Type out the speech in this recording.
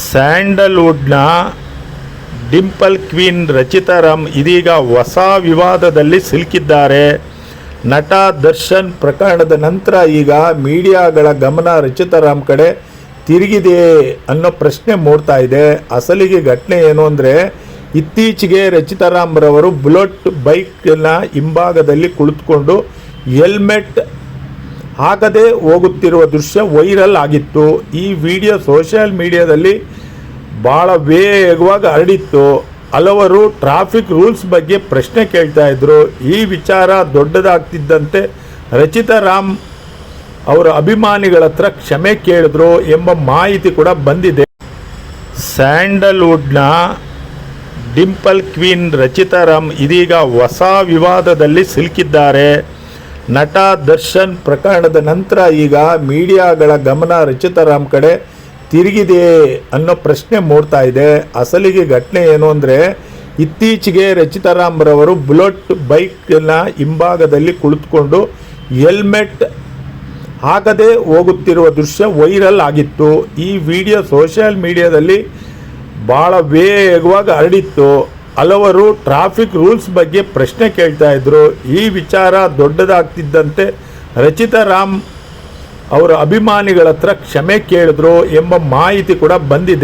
ಸ್ಯಾಂಡಲ್ವುಡ್ನ Dimple queen Rachita Ram ಇದೀಗ ಹೊಸ ವಿವಾದದಲ್ಲಿ ಸಿಲುಕಿದ್ದಾರೆ. ನಟ ದರ್ಶನ್ ಪ್ರಕರಣದ ನಂತರ ಈಗ ಮೀಡಿಯಾಗಳ ಗಮನ ರಚಿತಾ ರಾಮ್ ಕಡೆ ತಿರುಗಿದೆ ಅನ್ನೋ ಪ್ರಶ್ನೆ ಮೂಡ್ತಾ ಇದೆ. ಅಸಲಿಗೆ ಘಟನೆ ಏನು ಅಂದರೆ, ಇತ್ತೀಚೆಗೆ ರಚಿತಾ ರಾಮ್ ರವರು ಬುಲೆಟ್ ಬೈಕ್ನ ಹಿಂಭಾಗದಲ್ಲಿ ಕುಳಿತುಕೊಂಡು ಹೆಲ್ಮೆಟ್ ಹಾಕದೆ ಹೋಗುತ್ತಿರುವ ದೃಶ್ಯ ವೈರಲ್ ಆಗಿತ್ತು. ಈ ವಿಡಿಯೋ ಸೋಷಿಯಲ್ ಮೀಡಿಯಾದಲ್ಲಿ ಭಾಳ ವೇಗವಾಗಿ ಹರಡಿತ್ತು. ಹಲವರು ಟ್ರಾಫಿಕ್ ರೂಲ್ಸ್ ಬಗ್ಗೆ ಪ್ರಶ್ನೆ ಕೇಳ್ತಾ ಇದ್ರು. ಈ ವಿಚಾರ ದೊಡ್ಡದಾಗ್ತಿದ್ದಂತೆ ರಚಿತಾ ರಾಮ್ ಅವರ ಅಭಿಮಾನಿಗಳ ಹತ್ರ ಕ್ಷಮೆ ಕೇಳಿದ್ರು ಎಂಬ ಮಾಹಿತಿ ಕೂಡ ಬಂದಿದೆ. ಸ್ಯಾಂಡಲ್ವುಡ್ನ ಡಿಂಪಲ್ ಕ್ವೀನ್ ರಚಿತಾ ರಾಮ್ ಇದೀಗ ಹೊಸ ವಿವಾದದಲ್ಲಿ ಸಿಲುಕಿದ್ದಾರೆ. ನಟ ದರ್ಶನ್ ಪ್ರಕರಣದ ನಂತರ ಈಗ ಮೀಡಿಯಾಗಳ ಗಮನ ರಚಿತಾ ರಾಮ್ ಕಡೆ ತಿರುಗಿದೆ ಅನ್ನೋ ಪ್ರಶ್ನೆ ಮೂಡ್ತಾ ಇದೆ. ಅಸಲಿಗೆ ಘಟನೆ ಏನು ಅಂದರೆ, ಇತ್ತೀಚೆಗೆ ರಚಿತಾ ರಾಮ್ ರವರು ಬುಲೆಟ್ ಬೈಕ್ನ ಹಿಂಭಾಗದಲ್ಲಿ ಕುಳಿತುಕೊಂಡು ಹೆಲ್ಮೆಟ್ ಹಾಕದೆ ಹೋಗುತ್ತಿರುವ ದೃಶ್ಯ ವೈರಲ್ ಆಗಿತ್ತು. ಈ ವಿಡಿಯೋ ಸೋಷಿಯಲ್ ಮೀಡಿಯಾದಲ್ಲಿ ಭಾಳ ವೇಗವಾಗಿ ಹರಡಿತ್ತು. ಹಲವರು ಟ್ರಾಫಿಕ್ ರೂಲ್ಸ್ ಬಗ್ಗೆ ಪ್ರಶ್ನೆ ಕೇಳ್ತಾ ಇದ್ರು. ಈ ವಿಚಾರ ದೊಡ್ಡದಾಗ್ತಿದ್ದಂತೆ ರಚಿತಾ ರಾಮ್ ಅವರ ಅಭಿಮಾನಿಗಳ ಹತ್ರ ಕ್ಷಮೆ ಕೇಳಿದ್ರು ಎಂಬ ಮಾಹಿತಿ ಕೂಡ ಬಂದಿದೆ.